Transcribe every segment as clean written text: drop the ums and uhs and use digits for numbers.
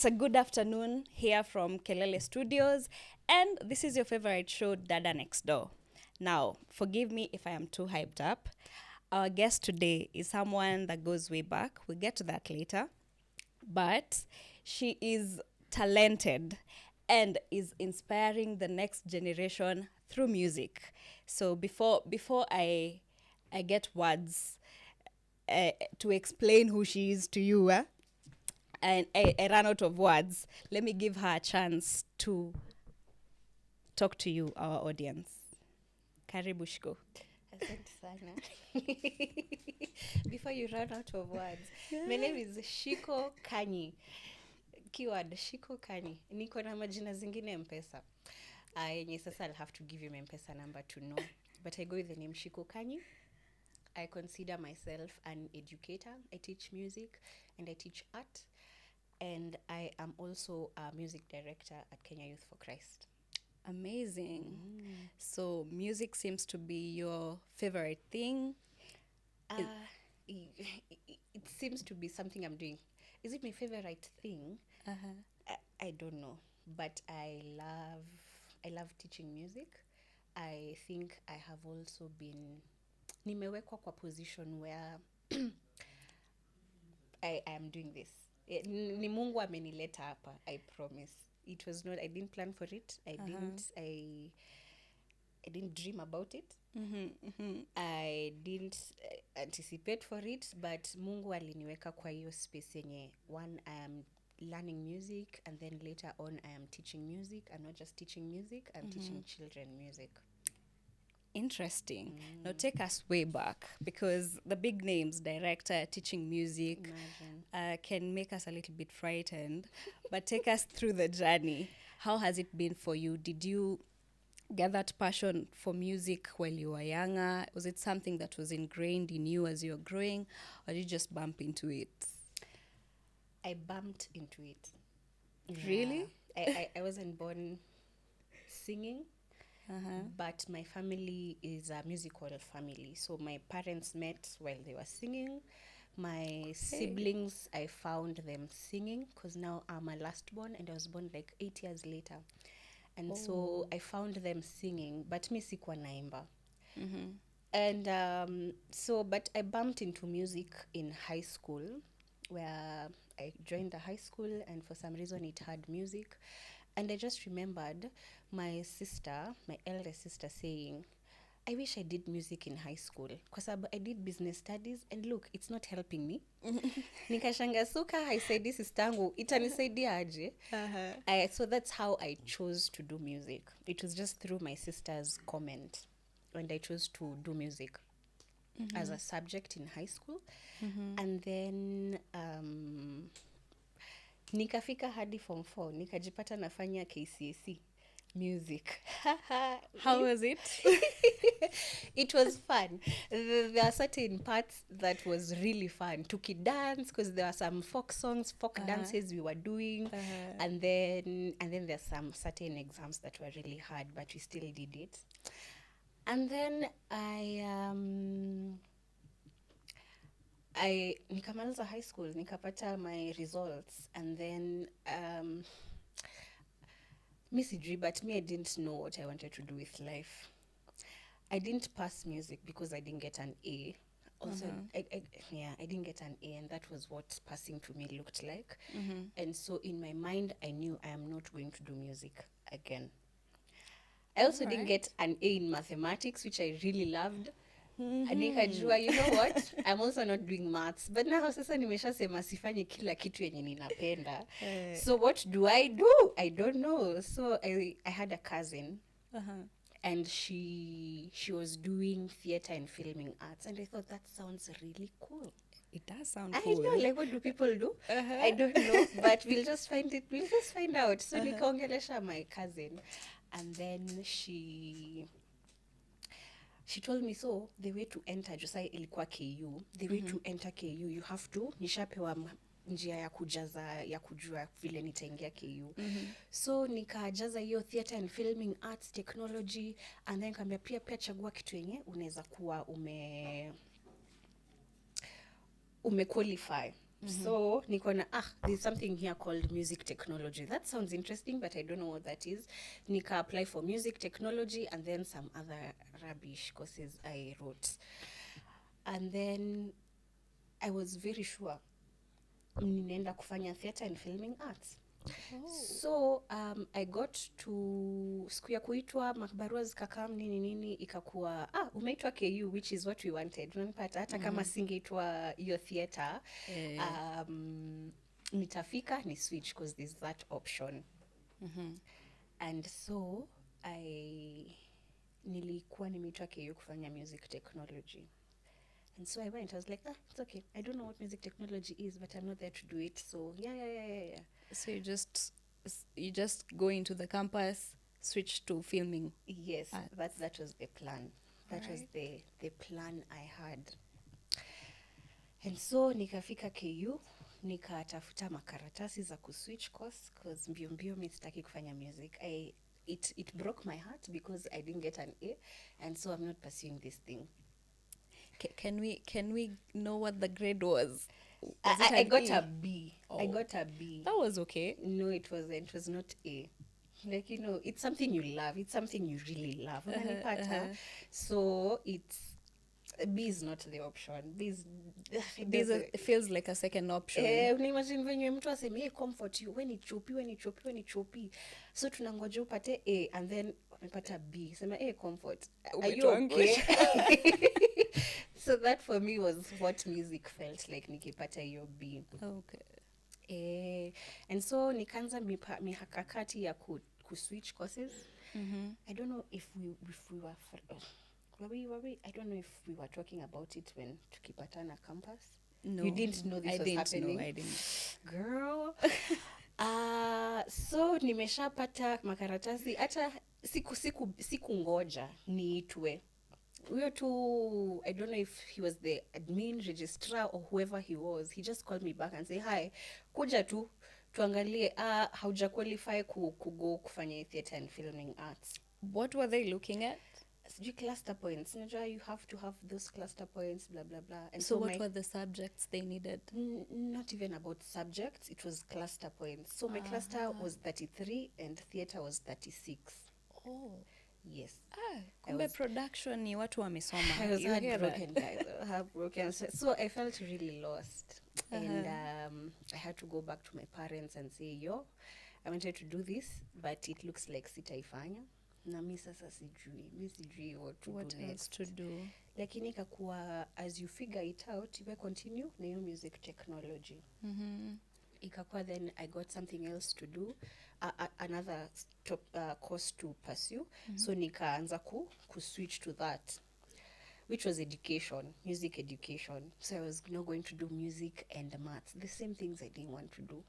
It's a good afternoon here from Kelele Studios, and this is your favorite show, Dada Next Door. Now, forgive me if I am too hyped up. Our guest today is someone that goes way back. We'll get to that later. But she is talented and is inspiring the next generation through music. So before I get words to explain who she is to you, and I ran out of words. Let me give her a chance to talk to you, our audience. Karibu Shiko. Asante sana. Before you run out of words, my name is Shiko KANYI. Keyword Shiko KANYI. Niko na majina zingine Mpesa. Yenye sasa I'll have to give you my Mpesa number to know. But I go with the name Shiko KANYI. I consider myself an educator. I teach music and I teach art. And I am also a music director at Kenya Youth for Christ. Amazing. So music seems to be your favorite thing. It seems to be something I'm doing. Is it my favorite thing? I don't know, but I love teaching music. I think I have also been nimewekwa kwa position where I am doing this. Ni Mungu amenileta hapa, I promise. It was not, I didn't plan for it. I didn't dream about it. I didn't anticipate for it, but Mungu aliniweka kwa hiyo space yenye one, I am learning music, and then later on I am teaching music. I'm not just teaching music, I'm teaching children music. Interesting. Now take us way back, because the big names, director, teaching music, can make us a little bit frightened. But take us through the journey. How has it been for you? Did you get that passion for music while you were younger? Was it something that was ingrained in you as you were growing, or did you just bump into it? I bumped into it. Really? I wasn't born singing. But my family is a musical family. So my parents met while they were singing. My siblings, I found them singing because now I'm a last born and I was born like 8 years later. And so I found them singing, but mi sikuwa naimba. And but I bumped into music in high school, where I joined a high school and for some reason it had music. And I just remembered my eldest sister saying, I wish I did music in high school because I did business studies and look, it's not helping me. Nikashanga suka, I said, this is tangu, itanisaidia aje. So that's how I chose to do music. It was just through my sister's comment when I chose to do music as a subject in high school. And then nikafika hadi form 4, nikajipata nafanya KCSE music. How was it? It was fun. There are certain parts that was really fun. Tuki dance because there are some folk dances we were doing, and then there's some certain exams that were really hard, but we still did it. And then I nikamaliza high school, nikapata my results, and then but me, I didn't know what I wanted to do with life. I didn't pass music because I didn't get an A. Also, I didn't get an A, and that was what passing to me looked like. And so in my mind, I knew I am not going to do music again. I also didn't get an A in mathematics, which I really loved. Nikajua, you know what? I'm also not doing maths. But now sasa nimeshasema sifanye kila kitu yenye ninapenda. So what do? I don't know. So I had a cousin. And she was doing theater and filming arts, and I thought that sounds really cool. It does sound cool. I know, like, what do people do? I don't know, but we'll just find out. So nikaongelesha my cousin, and then she told me, so the way to enter, Josai ilikuwa KU, the way to enter KU, you have to, nishapewa njia ya kujaza, ya kujua vile nitaingia KU. So nikajaza hiyo theater and filming arts technology, and then kambia pia chagua kitu yenye unaweza kuwa ume qualify. So nikona there's something here called music technology. That sounds interesting, but I don't know what that is. Nika apply for music technology and then some other rubbish courses I wrote. And then I was very sure ninaenda kufanya theater and filming arts. So I got to siku ya kuitwa mabarua zikakam nini ikakuwa umeitwa KU, which is what we wanted. Unanipata hata kama singeitwa hiyo theater nitafika ni switch because there's that option. And so nilikuwa nimeitwa KU kufanya music technology. And so I went. I was like, it's okay. I don't know what music technology is, but I'm not there to do it. So yeah. So you just go into the campus, switch to filming. Yes, that was the plan. That was the plan I had. And so nikafika KU, nikatafuta makaratasi za kuswitch course because mbio mimi sitaki kufanya music. It broke my heart because I didn't get an A, and so I'm not pursuing this thing. Can we know what the grade was? I got a B. I got a B. That was okay. No, it wasn't. It was not A. Like, it's something you love. It's something you really love. So B is not the option. It feels like a second option. Imagine when mtu aseme comfort you when it's choppy. So tunangoja upate A and then umepata B. Sema comfort. Are you okay? So that for me was what music felt like nikipata hiyo B. Okay. And so nikaanza mihakakati ya switch courses. I don't know if we were I don't know if we were talking about it when tukipatana campus. No, you didn't know this was happening. No, I didn't. Girl. So nimeshapata makaratasi hata siku ngoja niitwe. I don't know if he was the admin, registrar, or whoever he was. He just called me back and said, hi, kuja tu tuangalie hauja qualify kugo kufanya theater and filming arts. What were they looking at? Cluster points. You have to have those cluster points, blah, blah, blah. And so what were the subjects they needed? Not even about subjects. It was cluster points. So my cluster was 33 and theater was 36. Oh. Yes. Kumbe production ni watu wamesoma. I was heartbroken, guys. Heartbroken. So I felt really lost. And I had to go back to my parents and say, I wanted to do this, but it looks like sitaifanya. Na mi sasa sijui what to do next. To do. Lakini ikakuwa, as you figure it out, you continue na hiyo music technology. Ikakuwa then I got something else to do, another course to pursue. So nikaanza switch to that, which was education, music education. So I was not going to do music and maths, the same things I didn't want to do.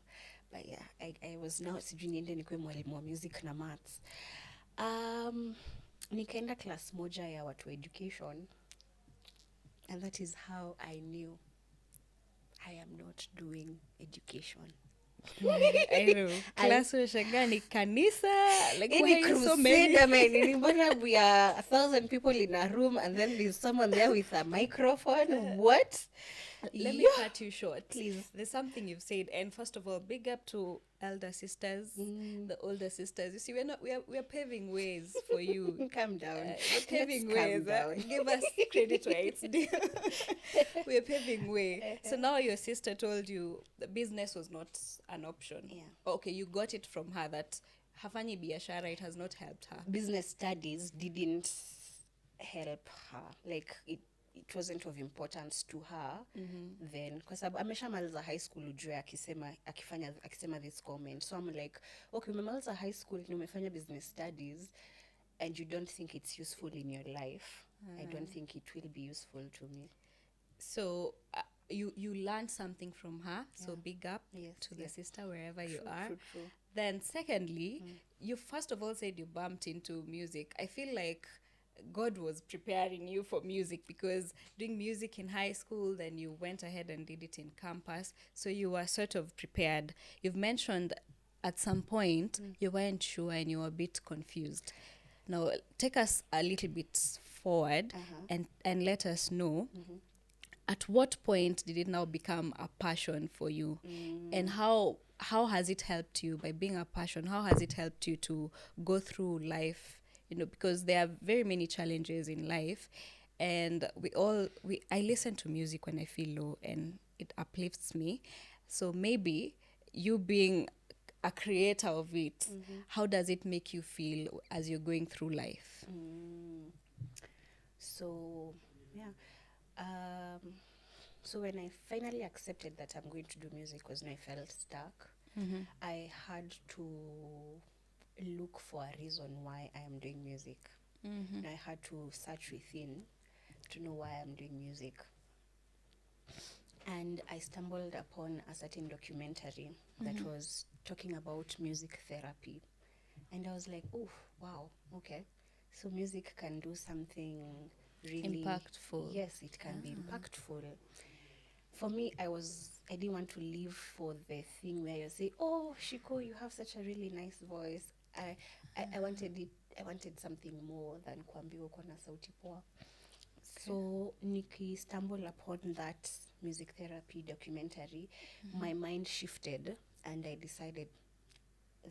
But yeah, I was now sijui niende nikuwe mwalimu wa music na maths. Nikaenda class moja ya watu education, and that is how I knew I am not doing education. I know. Class shagani kanisa, like why are you so many? We are 1,000 people in a room and then there's someone there with a microphone. What? Let me cut you short. Please. There's something you've said, and first of all, big up to elder sisters, the older sisters. You see, we're paving ways for you. Calm down. We're paving ways. Give us credit where it's due. We're paving way. So now your sister told you the business was not an option. Yeah. Okay, you got it from her that hafanyi biashara, it has not helped her. Business studies didn't help her. Like it wasn't of importance to her then, kwa sababu ameshamaliza high school ujue akisema this comment. So I'm like, okay, umemaliza high school ni umefanya business studies and you don't think it's useful in your life. I don't think it will be useful to me. So you learned something from her, so big up to the sister wherever you are. True. Then secondly, you first of all said you bumped into music. I feel like God was preparing you for music, because doing music in high school, then you went ahead and did it in campus, so you were sort of prepared. You've mentioned at some point you weren't sure and you were a bit confused. Now take us a little bit forward and let us know at what point did it now become a passion for you? And how has it helped you by being a passion? How has it helped you to go through life? You know, because there are very many challenges in life, and I listen to music when I feel low, and it uplifts me. So maybe you being a creator of it, how does it make you feel as you're going through life? So, yeah. Um, so when I finally accepted that I'm going to do music was when I felt stuck. I had to look for a reason why I am doing music. And I had to search within to know why I'm doing music. And I stumbled upon a certain documentary that was talking about music therapy. And I was like, oh, wow, okay. So music can do something really Impactful. Yes, it can be impactful. For me, I didn't want to live for the thing where you say, oh, Shiko, you have such a really nice voice. I wanted something more than kuambiwa uko na sauti poa. So Nikki stumbled upon that music therapy documentary. My mind shifted and I decided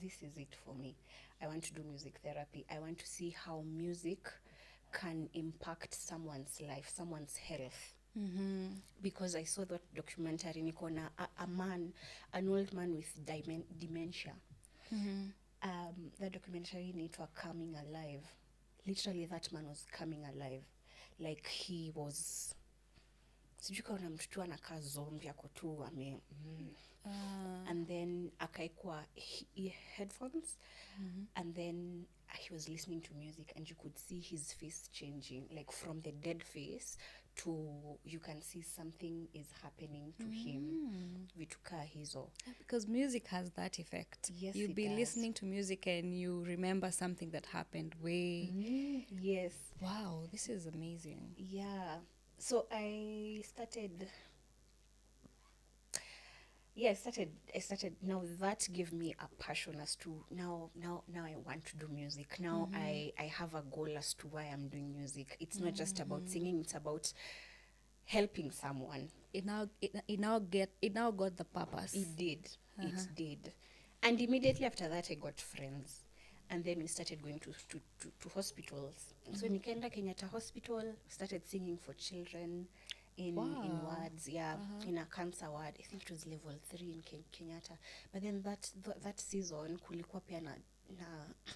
this is it for me. I want to do music therapy. I want to see how music can impact someone's life, someone's health. Because I saw that documentary, Nikona, an old man with dementia. That documentary inaitwa Coming Alive. Literally, that man was coming alive. Like he was, sijui kama mtu anakaa zombie ako tu and then akaekwa headphones and then he was listening to music and you could see his face changing, like from the dead face to you can see something is happening to him. Vituka hizo. Because music has that effect. Yes, You'll it be does. listening to music and you remember something that happened way. Yes. Wow, this is amazing. Yeah. So I started. I started. Now that gave me a passion as to now I want to do music. Now I have a goal as to why I'm doing music. It's not just about singing, it's about helping someone. It now got the purpose. It did. It did. And immediately after that I got friends. And then we started going to hospitals. So nikaenda Kenyatta Hospital, started singing for children in wards, in a cancer ward. I think it was level 3 in Kenyatta. But then that season kulikuwa pia na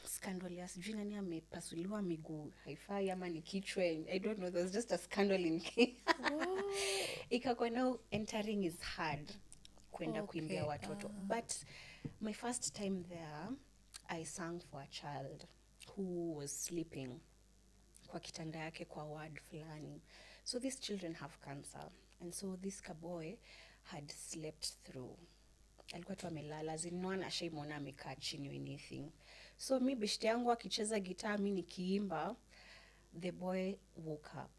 scandal ya sijui nani amepasuliwa miguu haifai ama ni kichwa. I don't know, there was just a scandal in ikakuwa now entering is hard kwenda kuimbia watoto. But my first time there, I sang for a child who was sleeping kwa kitanda yake kwa ward fulani. So these children have cancer. And so this boy had slept through. Alikuwa tu amelala, zinwana shaimona amekaa chini or anything. So mi beshte yangu akicheza gitaa mi nikiimba, the boy woke up.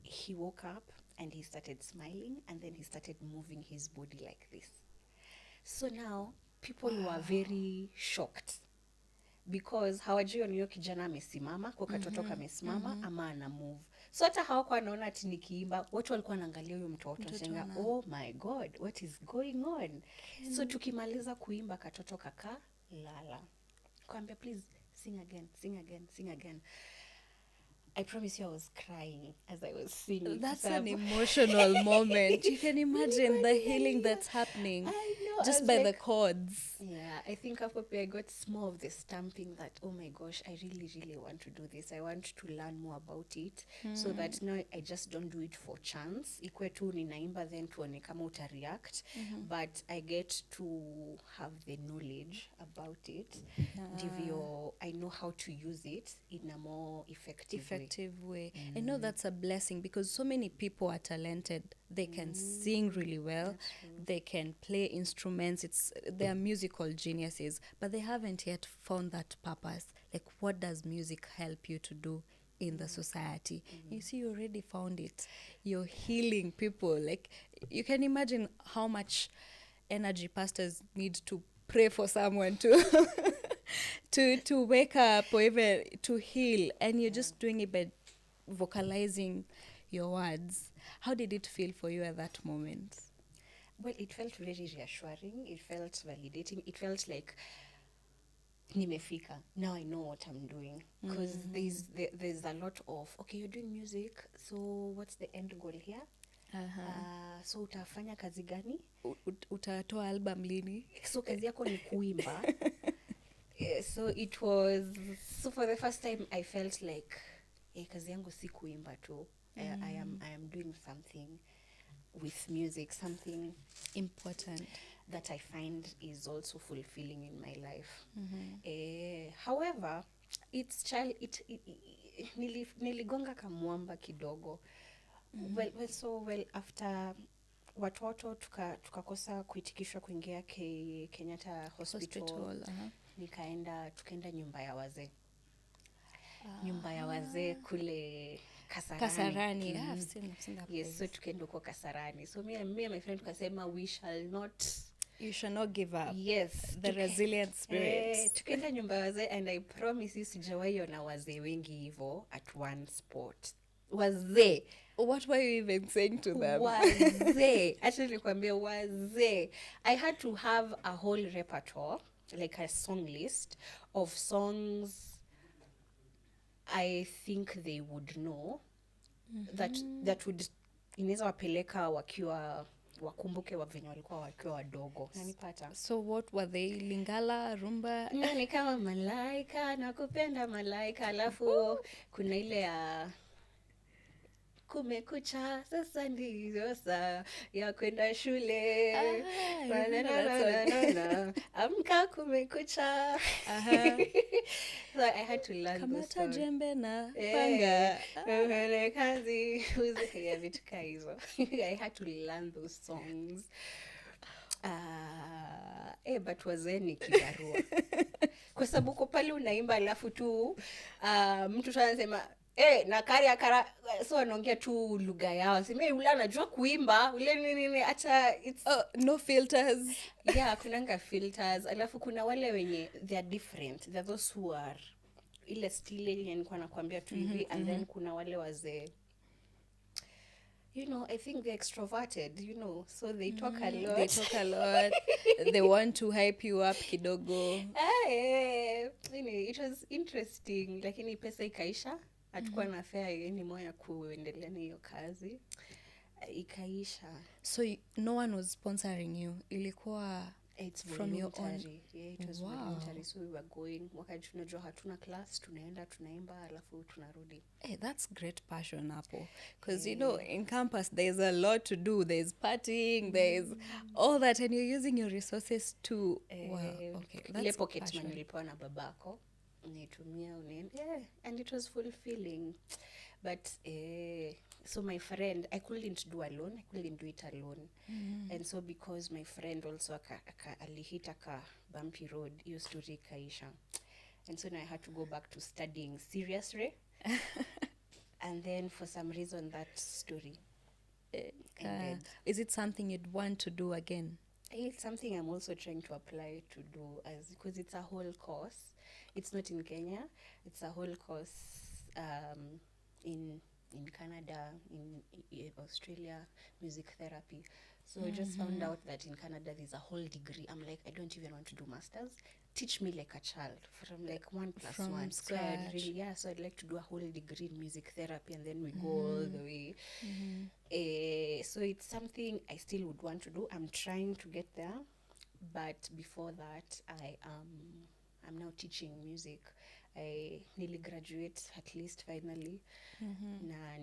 He woke up and he started smiling and then he started moving his body like this. So now people were very shocked because hawajui huyo kijana amesimama kwa katoto kamesimama ama ana move. So hata hawakuwa wanaona ati nikiimba, watu walikuwa wanaangalia huyo mtoto nasema oh my god, what is going on? So tukimaliza kuimba katoto kaka lala. Kwambia please sing again, sing again, sing again. I promise you I was crying as I was singing. That's an emotional moment. You can imagine the healing that's happening. I know, just by the chords. Yeah, I think after I got more of the stamping that, oh my gosh, I really, really want to do this. I want to learn more about it so that now I just don't do it for chance. Ikwe tu ninaimba then tuone kama uta-react. But I get to have the knowledge about it. Ndivyo, I know how to use it in a more effective way. I know that's a blessing because so many people are talented. They can sing really well. They can play instruments. They are musical geniuses, but they haven't yet found that purpose. Like, what does music help you to do in the society? You see, you already found it. You're healing people. Like, you can imagine how much energy pastors need to pray for someone to to wake up or even to heal, and you're just doing it by vocalizing your words. How did it feel for you at that moment? Well, it felt very reassuring. It felt validating. It felt like nimefika. Now I know what I'm doing. Because there's a lot of, okay, you're doing music, so what's the end goal here? So utafanya kazi gani? Utatoa album lini? So kazi yako ni kuimba. So it was, so for the first time I felt like kazi yangu si kuimba tu. I am doing something with music, something important that I find is also fulfilling in my life. However, niligonga kamwamba kidogo. Well, after watoto tukakosa kuitikishwa kuingia Kenyatta Hospital. Tukaenda nyumba ya wazee. Nyumba ya wazee kule Kasarani. I've seen that place. Yes, so tukaenda huko Kasarani. So me and my friend tukasema you shall not give up. Yes, the resilient spirit. Tukaenda nyumba ya wazee, and I promise you sijawahi ona wazee wengi hivyo at one spot. Wazee. What were you even saying to them? Wazee. Actually nikwambia wazee. I had to have a whole repertoire, like a song list of songs I think they would know, that would inaweza wapeleka wakumbuke venye walikuwa wakiwa wadogo. Nanipata. So what were they? Lingala, rumba? Ni kama malaika, nakupenda malaika, alafu kuna ile ya kumekucha, sasa ndio saa ya kwenda shule. Amka kumekucha. So I had to learn those songs. Kamata jembe na panga. Kazi vitu kama hizo. I had to learn those songs. But wazeni kibarua. Kwa sababu uko pale unaimba alafu tu mtu anasema na kara so anaongea tu lugha yao. Sema ule anajua kuimba, ule nini acha no filters. Yeah, kunanga filters. Alafu kuna wale wenye they are different. There are those who are ile style yenye nilikuwa nakwambia tu hivi, and then kuna wale wazee, I think they're extroverted, so they talk a lot. They talk a lot. They want to hype you up kidogo. It was interesting, lakini pesa ikaisha. Hatukuwa na fare anymore ya kuendelea na hiyo kazi. Ikaisha. So no one was sponsoring you? Ilikuwa from your own? Yeah, it was voluntary. So we were going, wakati tunajua hatuna class, tunaenda, tunaimba, alafu tunarudi. That's great passion, Apple. Because, in campus, there's a lot to do. There's partying, there's all that, and you're using your resources to... wow, okay. Ile pocket money nilipewa na babako. Nitumia unaenda. And it was fulfilling. But, so my friend, I couldn't do it alone. And so because my friend also alihit aka bumpy road, hiyo story ikaisha. And so now I had to go back to studying seriously. And then for some reason that story ended. Is it something you'd want to do again? It's something I'm also trying to apply to do, because it's a whole course. It's not in Kenya. It's a whole course in Canada, in Australia, music therapy. So I just found out that in Canada there's a whole degree. I'm like, I don't even want to do masters. Teach me like a child from like 1+1. So I'd like to do a whole degree in music therapy, and then we go all the way. So it's something I still would want to do. I'm trying to get there, but before that, I'm now teaching music. I nearly graduate at least finally. Na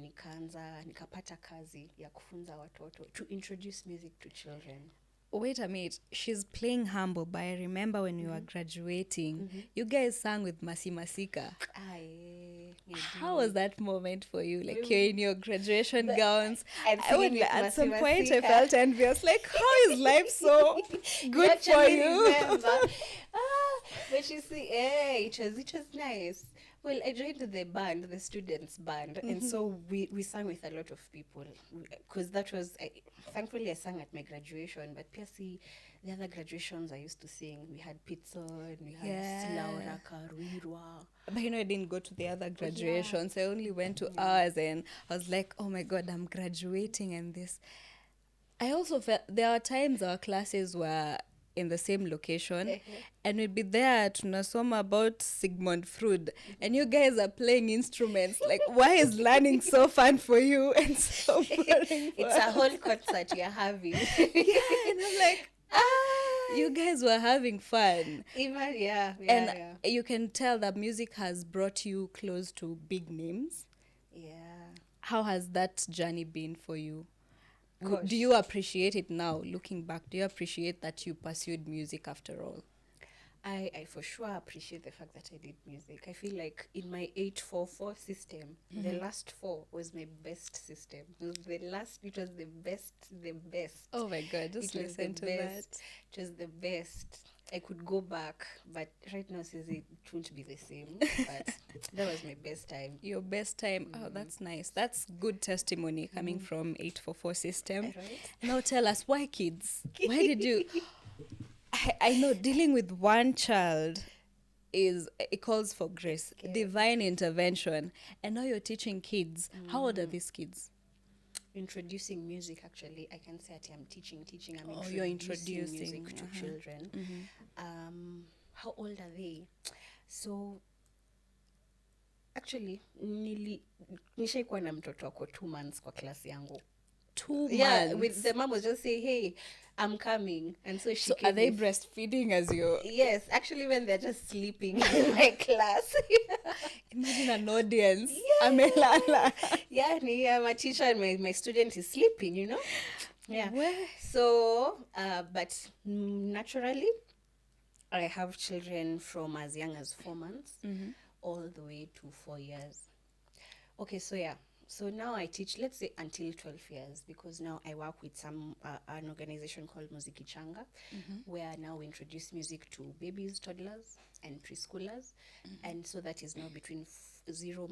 nikapata kazi ya kufunza watoto, to introduce music to children. Wait a minute, she's playing humble, but I remember when you were graduating, you guys sang with Masi Masika. How was that moment for you? Like, you're in your graduation gowns. At some point I felt envious, like, how is life so good for you? But you see, it was nice. Well, I joined the band, the students' band, and so we sang with a lot of people, because that was, thankfully I sang at my graduation, but Piercy, the other graduations I used to sing, we had pizza and we had Yeah. Slaura, Karwirwa. But I didn't go to the other Oh, yeah. graduations. I only went to ours, and I was like, oh my God, I'm graduating, and this. I also felt there are times our classes were in the same location, and we'd be there tunasoma about Sigmund Freud, and you guys are playing instruments. Like, why is learning so fun for you and so boring? It's a whole concert you're having. Yeah, and I'm like, you guys were having fun. Even, And you can tell that music has brought you close to big names. Yeah. How has that journey been for you? Gosh. Do you appreciate it now, looking back? Do you appreciate that you pursued music after all? I for sure appreciate the fact that I did music. I feel like in my 8-4-4 system, the last 4 was my best system. It was the best. Oh my God, just It was listen the to best. It was the best. I could go back, but right now says it won't be the same. But that was my best time. Your best time. Oh, that's nice. That's good testimony coming from 844 system. Right? Now tell us, why kids? Why did you... I know dealing with one child it calls for grace, divine intervention. And now you're teaching kids. How old are these kids? Introducing music, actually. I can say that I'm teaching. I'm you're introducing introducing. music to children. How old are they? So actually nishaikuwa na mtoto wako 2 months kwa class yangu. 2 months. Yeah, with the mom was just say, hey, I'm coming. And so she are they breastfeeding as you? Yes, actually when they're just sleeping in my class. Imagine an audience. Yeah. Amelala. Yeah, my teacher and my student is sleeping, you know? Yeah. Where? So, but naturally, I have children from as young as 4 months all the way to 4 years. Okay, so yeah. So now I teach, let's say, until 12 years, because now I work with an organization called Muziki Changa, where now we introduce music to babies, toddlers, and preschoolers. And so that is now between 4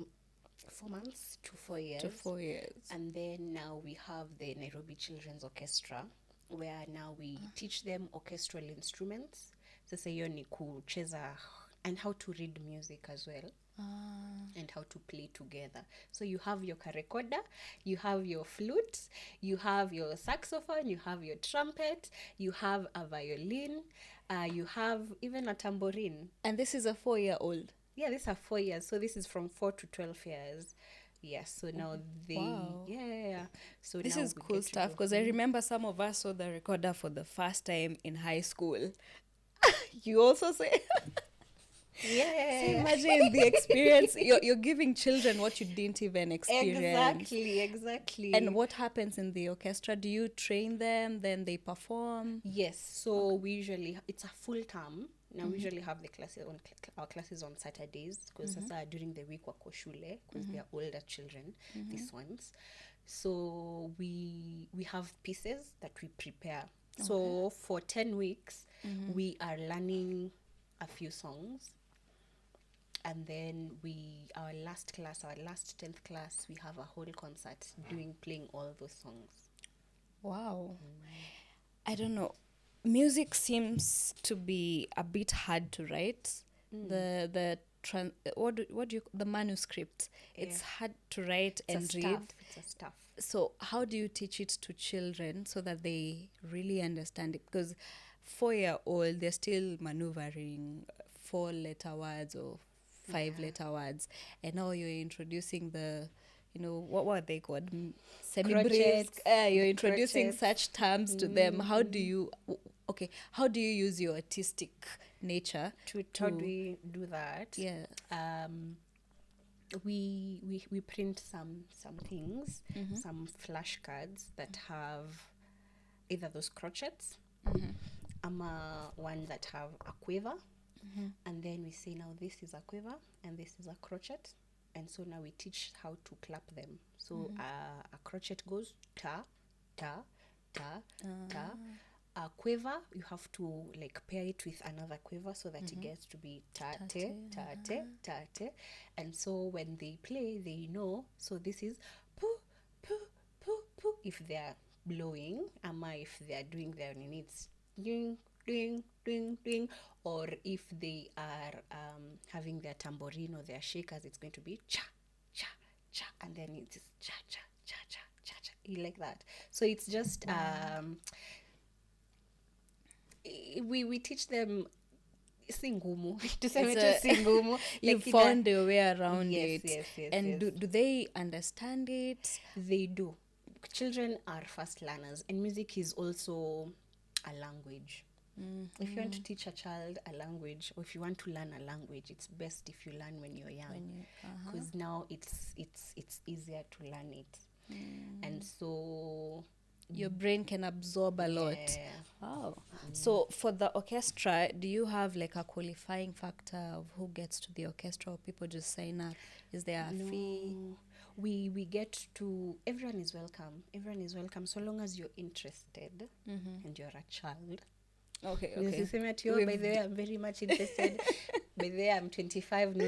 months to 4 years. To 4 years. And then now we have the Nairobi Children's Orchestra, where now we teach them orchestral instruments. So say ni kucheza, and how to read music as well. And how to play together. So you have your recorder, you have your flute, you have your saxophone, you have your trumpet, you have a violin, you have even a tambourine. And this is a 4-year-old? Yeah, these are 4 years. So this is from 4 to 12 years. Yes, so now they... Wow. Yeah. So this now is cool stuff, because I remember some of us saw the recorder for the first time in high school. You also say... Yeah. So imagine the experience. You're giving children what you didn't even experience. Exactly. And what happens in the orchestra? Do you train them, then they perform? Yes. So we usually, it's a full term. Now we usually have our classes on Saturdays, because during the week wako shule, because they are older children, these ones. So we have pieces that we prepare. Okay. So for 10 weeks, we are learning a few songs. And then our last 10th class, we have a whole concert playing all those songs. Wow. I don't know. Music seems to be a bit hard to write. The manuscript. Yeah. It's hard to write and read. It's a stuff. So how do you teach it to children so that they really understand it? Because 4-year-old, they're still maneuvering 4-letter words or 5-letter words, and now you're introducing the, what were they called? Semi-brief. You're introducing such terms to them. How do you use your artistic nature how do we do that? Yeah. We print some things, some flashcards that have either those crochets, one that have a quiver. And then we say, now this is a quiver and this is a crochet, and so now we teach how to clap them. So a crochet goes ta ta ta ta. A quiver, you have to pair it with another quiver so that it gets to be ta te ta te ta te. And so when they play, they know. So this is poo poo poo poo if they are blowing, ama if they are doing their needs. ding, ding, ding, ding. Or if they are having their tambourine or their shakers, it's going to be cha, cha, cha, and then it's cha, cha, cha, cha, cha, cha. You like that? So it's just we teach them si ngumu. Tuseme tu si ngumu. You Like found a way around yes, it. yes, yes, And yes. do they understand it? They do. Children are fast learners, and music is also a language. If you want to teach a child a language, or if you want to learn a language, it's best if you learn when you're young, because now it's easier to learn it. And so Your brain can absorb a lot. yeah. Oh. So for the orchestra, do you have like a qualifying factor of who gets to the orchestra, or people just sign up? Is there a fee? No, we get to, everyone is welcome. Everyone is welcome so long as you're interested and you're a child. Okay, Yes, okay. you say at you, by the way, I'm very much interested. By the way, I'm 25. No,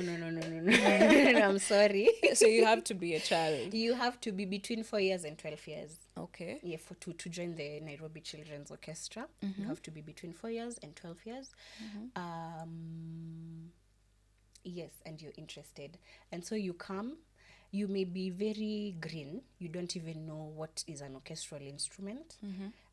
I'm sorry. So you have to be a child. You have to be between 4 years and 12 years. Okay. Yeah, to join the Nairobi Children's Orchestra, you have to be between 4 years and 12 years. Yes, and you're interested. And so you come, you may be very green. You don't even know what is an orchestral instrument.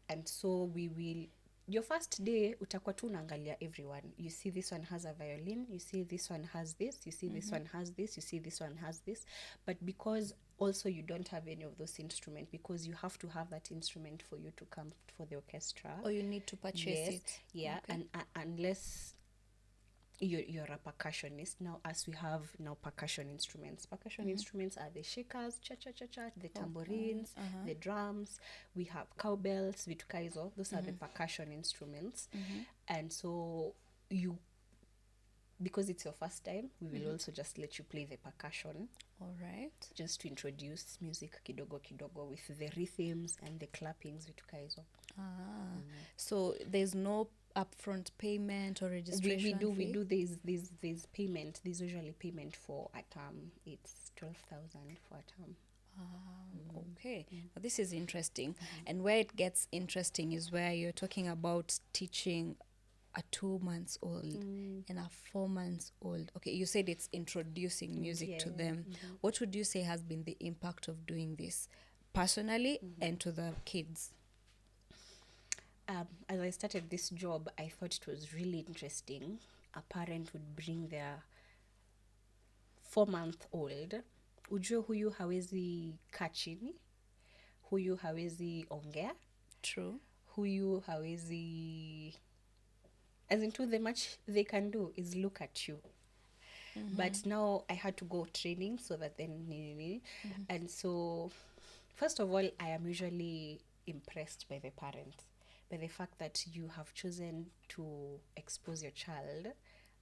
And so we will, your first day, utakuwa tu unaangalia everyone. You see this one has a violin, you see this one has this, you see this one has this, you see this one has this. But because also you don't have any of those instruments, because you have to have that instrument for you to come for the orchestra. Or you need to purchase it. Yeah, Okay. and unless you're a percussionist. Now, as we have now percussion instruments. Percussion instruments are the shakers, cha-cha-cha-cha, the tambourines, the drums. We have cowbells, vitukaizo. Those are the percussion instruments. And so you, because it's your first time, we will also just let you play the percussion. All right. Just to introduce music kidogo kidogo with the rhythms and the clappings, vitukaizo. So there's no upfront payment or registration we fee? do there's payment. There's usually payment for a term. It's 12,000 for a term. Okay. Now, this is interesting. And where it gets interesting is where you're talking about teaching a 2 months old and a 4 months old. Okay, you said it's introducing music to them. What would you say has been the impact of doing this personally and to the kids? As I started this job, I thought it was really interesting. A parent would bring their 4-month-old. Ujue huyu hawezi kaa chini, huyu hawezi ongea, True. huyu hawezi, as in, the much they can do is look at you. But now I had to go training so that then and so first of all, I am usually impressed by the parent, by the fact that you have chosen to expose your child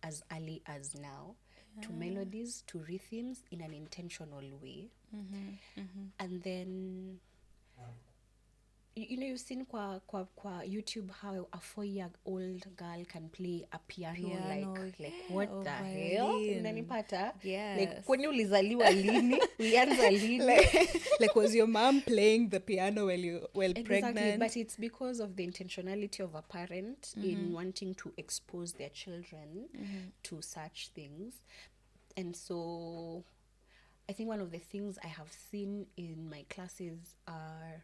as early as now to melodies, to rhythms in an intentional way. And then you know, you've seen kwa YouTube how a 4-year-old girl can play a piano. Like what the hell? Unanipata? Yes. Like kwani ulizaliwa lini? Ulianza lini? Like was your mom playing the piano while Exactly, pregnant? but it's because of the intentionality of a parent in wanting to expose their children to such things. And so I think one of the things I have seen in my classes are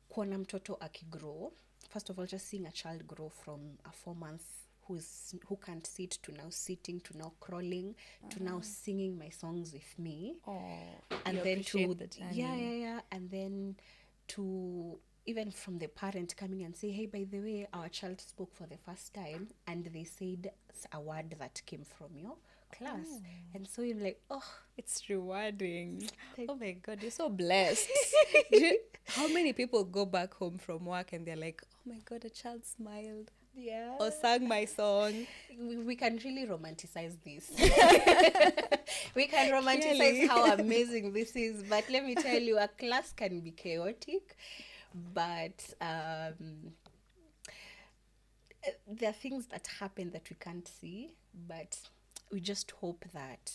kuona mtoto akigrow. First of all, just seeing a child grow from a 4-month who can't sit to now sitting, to now crawling, to now singing my songs with me. And then to the journey. yeah, and then to even from the parent coming and say, hey, by the way, our child spoke for the first time and they said a word that came from your class. And so you're like, oh, It's rewarding. Oh my God, you're so blessed. How many people go back home from work and they're like, oh my God, a child smiled yeah, or sang my song? we can really romanticize this. We can romanticize Clearly. how amazing this is, but let me tell you, a class can be chaotic, but there are things that happen that we can't see, but we just hope that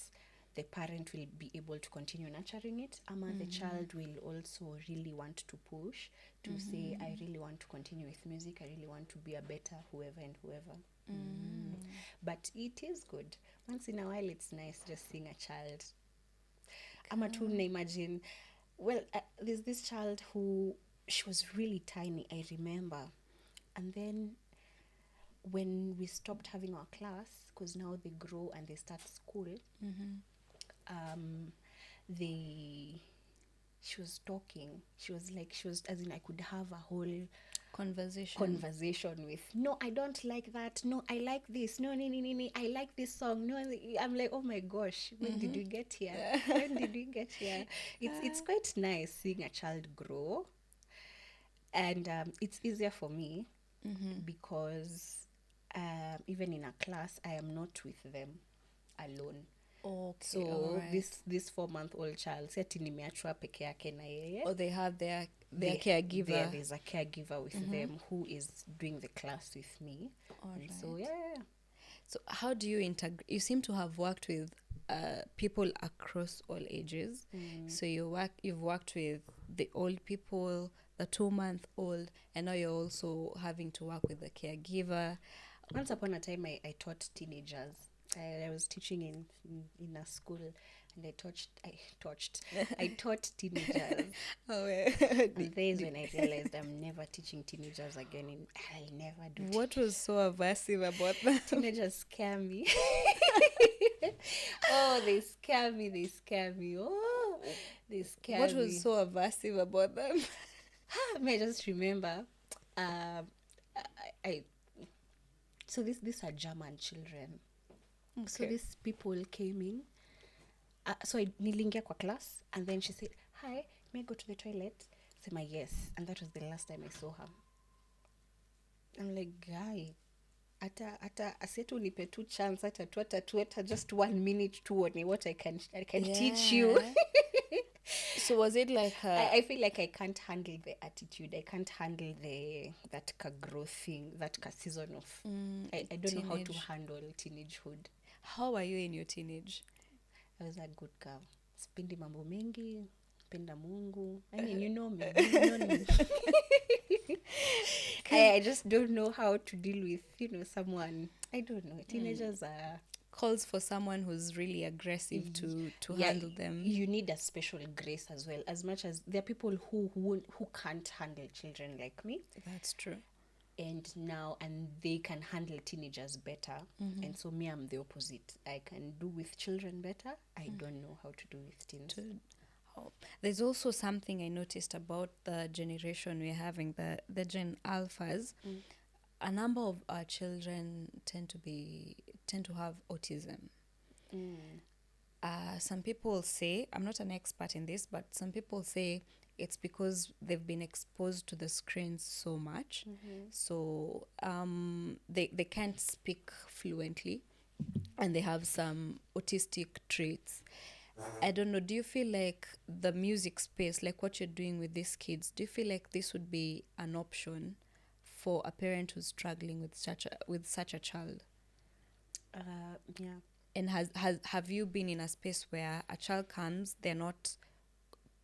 the parent will be able to continue nurturing it, ama the child will also really want to push to say, I really want to continue with music, I really want to be a better whoever and whoever. But it is good. Once in a while, it's nice just seeing a child. Ama tu na imagine, well, there's this child who, she was really tiny, I remember. And then when we stopped having our class, because now they grow and they start school, she was talking. She was as in I could have a whole conversation with, no, I don't like that, no, I like this, no, I like this song, no. I'm like, oh my gosh, when did we get here? When did we get here? It's quite nice seeing a child grow. And it's easier for me because even in a class, I am not with them alone. Okay, so right. this 4-month-old child, si ati nimeachwa peke yake na yeye. Or they have their caregiver. There's a caregiver with them who is doing the class with me. Alright. So yeah. So how do you integrate? You seem to have worked with people across all ages. So you've worked with the old people, the 2-month-old, and now you're also having to work with the caregiver. Once upon a time, I taught teenagers. I was teaching in a school, and I taught teenagers. Oh, yeah. And there's when I realized I'm never teaching teenagers again. I'll never do. What was so aversive about that? Teenagers scare me. Oh, they scare me. Oh, they scare me. What was so aversive about them? I just remember, so these are German children. Okay. So these people came in. So I nilingia kwa class, and then she said, "Hi, may I go to the toilet?" I said, "Yes." And that was the last time I saw her. I'm like, guy, ata asetu nipe tu chance, ata just 1 minute to on what I can teach you. So was it like I feel like I can't handle the attitude. I can't handle that growth thing, that season of I don't know how to handle teenagehood. How are you in your teenage? I was a good girl. Sipendi mambo mengi, penda Mungu. I mean, you know me. I just don't know how to deal with, someone. I don't know. Teenagers are... calls for someone who's really aggressive to handle them. You need a special grace as well. As much as there are people who can't handle children like me. That's true. And they can handle teenagers better. And so me, I'm the opposite. I can do with children better. I don't know how to do with teens. There's also something I noticed about the generation we're having, the Gen Alphas. A number of our children tend to have autism. Some people say, I'm not an expert in this, but some people say it's because they've been exposed to the screens so much. So they can't speak fluently, and they have some autistic traits. I don't know, do you feel like the music space, like what you're doing with these kids, do you feel like this would be an option for a parent who's struggling with such a child? Yeah. And have you been in a space where a child comes, they're not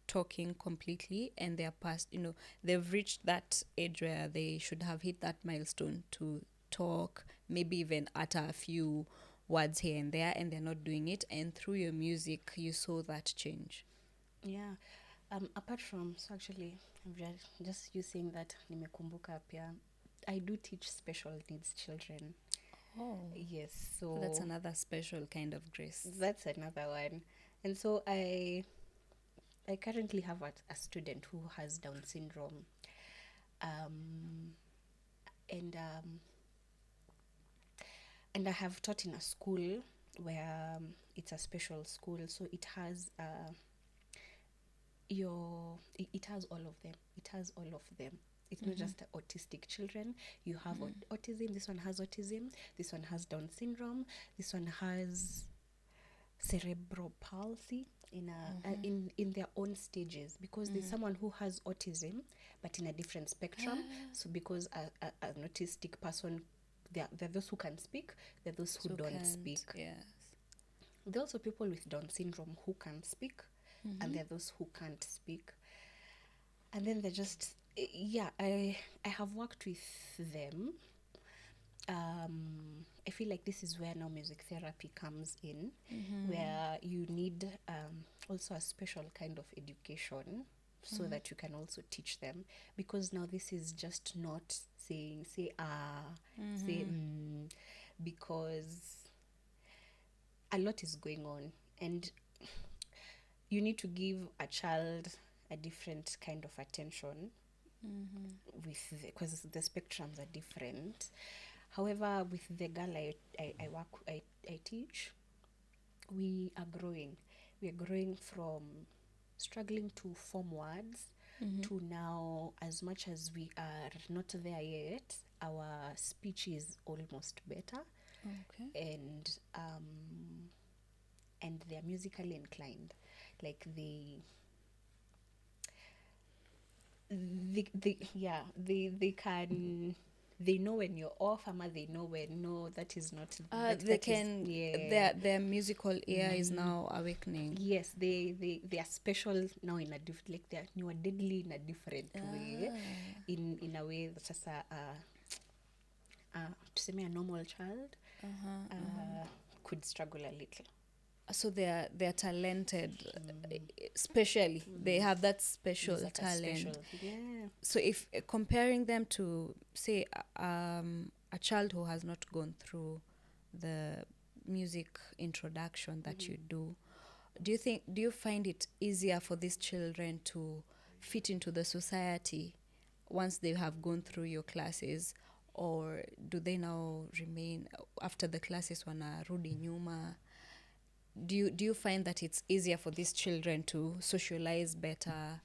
talking completely, and they're past, they've reached that age where they should have hit that milestone to talk, maybe even utter a few words here and there, and they're not doing it, and through your music you saw that change? Yeah. Apart from, so actually, just you saying that, nimekumbuka pia, I do teach special needs children. Oh. Yes. So that's another special kind of grace. That's another one. And so I currently have a student who has Down syndrome. And I have taught in a school where it's a special school, so it has it has all of them. It has all of them. It's not just autistic children. You have autism. This one has autism. This one has Down syndrome. This one has cerebral palsy in their own stages, because there's someone who has autism but in a different spectrum. So because an autistic person, there are those who can speak, there are those who don't speak. Yes. There are also people with Down syndrome who can speak, and there are those who can't speak. And then they're just, yeah, I have worked with them. I feel like this is where now music therapy comes in, where you need also a special kind of education so that you can also teach them, because now this is just not saying say say because a lot is going on, and you need to give a child a different kind of attention with because the spectrums are different. However, with the girl I teach, we are growing. We are growing from struggling to form words to now, as much as we are not there yet, our speech is almost better. Okay. And they're musically inclined. Like they can, they know when you're off, ama they know when no, that is not They can, their musical ear is now awakening. Yes, they are special now in a different, like they are deadly in a different way, in a way that just to say a normal child could struggle a little. So they're talented, especially they have that special Like talent. Yeah. So if comparing them to say a child who has not gone through the music introduction that you do you find it easier for these children to fit into the society once they have gone through your classes, or do they now remain after the classes wanarudi nyuma? Do you find that it's easier for these children to socialize better,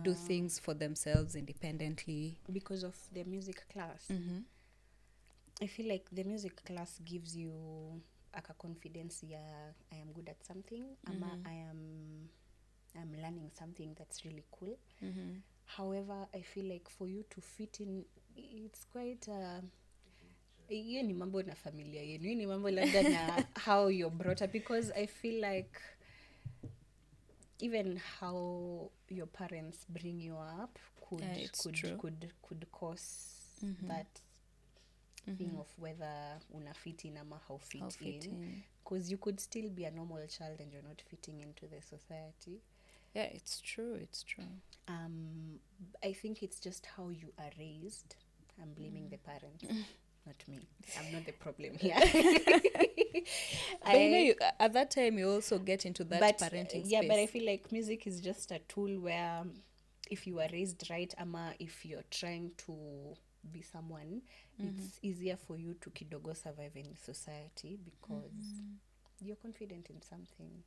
do things for themselves independently because of their music class? I feel like the music class gives you a confidence. Yeah, I am good at something. I'm learning something that's really cool. However, I feel like for you to fit in, it's quite hiyo ni mambo na familia yenu, hiyo ni mambo labda na how you're brought up, because I feel like even how your parents bring you up could cause that thing of whether una fit in ama how fit in, because you could still be a normal child and you're not fitting into the society. Yeah, it's true. I think it's just how you are raised. I'm blaming the parents, not me. I'm not the problem here. But at that time you also get into that parenting space. But I feel like music is just a tool where if you are raised right, ama if you're trying to be someone, it's easier for you to kidogo survive in society because you're confident in something.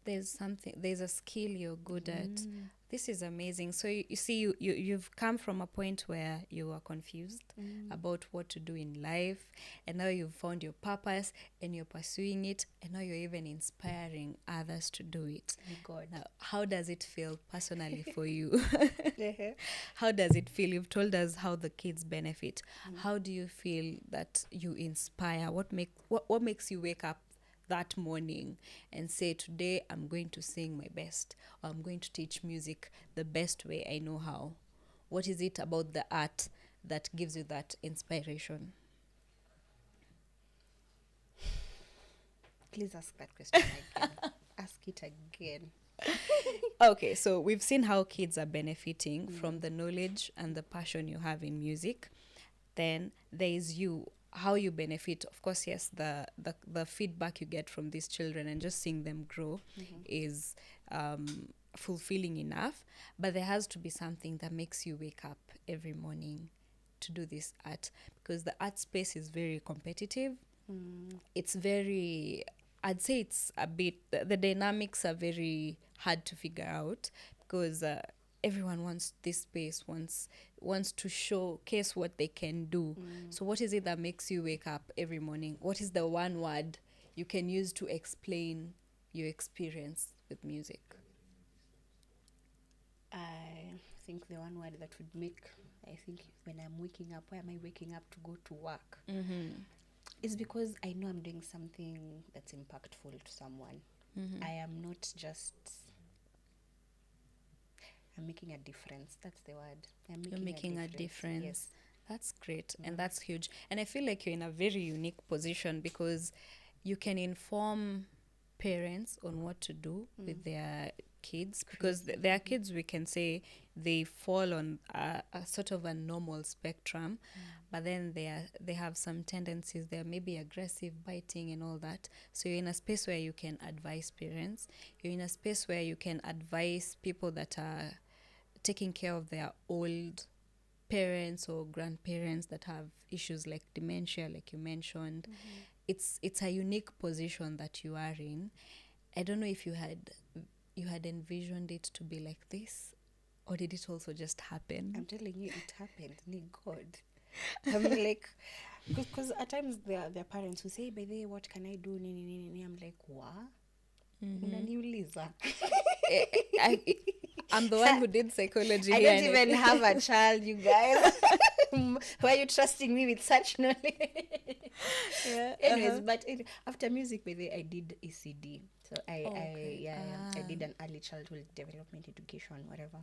There's a skill you're good at. This is amazing. So you see, you've come from a point where you were confused about what to do in life, and now you've found your purpose and you're pursuing it, and now you're even inspiring others to do it. Oh God. Now, how does it feel personally for you? How does it feel? You've told us how the kids benefit. How do you feel that you inspire? What makes you wake up that morning and say, today I'm going to sing my best, or I'm going to teach music the best way I know how? What is it about the art that gives you that inspiration? Please ask that question again. Ask it again. Okay, so we've seen how kids are benefiting from the knowledge and the passion you have in music. Then there is you, how you benefit. Of course, yes, the feedback you get from these children and just seeing them grow is fulfilling enough, but there has to be something that makes you wake up every morning to do this art, because the art space is very competitive. It's very, I'd say it's a bit, the dynamics are very hard to figure out, because everyone wants this space, wants to showcase what they can do. So what is it that makes you wake up every morning? What is the one word you can use to explain your experience with music? I think the one word that would make, I think when I'm waking up, why am I waking up to go to work? It's because I know I'm doing something that's impactful to someone. I am not just... I'm making a difference. That's the word. You're making a difference. Yes. That's great. And that's huge. And I feel like you're in a very unique position because you can inform parents on what to do with their kids, because their kids, we can say they fall on a sort of a normal spectrum, but then they have some tendencies. They're maybe aggressive, biting and all that. So you're in a space where you can advise parents. You're in a space where you can advise people that are taking care of their old parents or grandparents that have issues like dementia, like you mentioned. It's a unique position that you are in. I don't know if you had envisioned it to be like this, or did it also just happen? I'm telling you, it happened. Thank God. I'm like, because at times their parents will say, by the way, what can I do? I'm like, what? Unaniuliza. I'm the one who did psychology. I don't even have a child, you guys. Why are you trusting me with such knowledge? Yeah. Anyways, but after music, by the way, I did ECD. So I did an early childhood development education, whatever.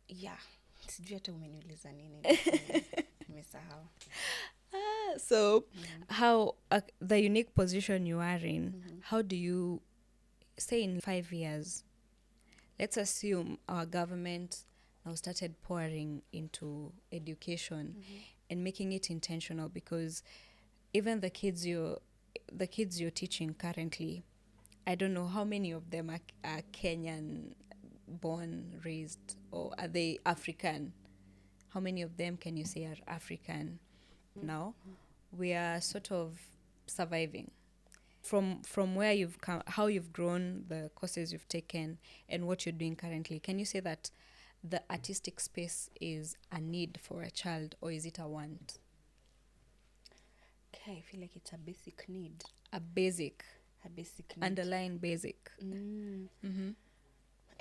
Yeah, sijui hata umeniuliza nini. Nimesahau. So how the unique position you are in, how do you say in 5 years, let's assume our government now started pouring into education and making it intentional, because even the kids you're teaching currently, I don't know how many of them are Kenyan born, raised, or are they African? How many of them can you say are African? Now we are sort of surviving from where you've come, how you've grown, the courses you've taken, and what you're doing currently. Can you say that the artistic space is a need for a child, or is it a want? Okay, I feel like it's a basic need. A basic Need. Underlying basic.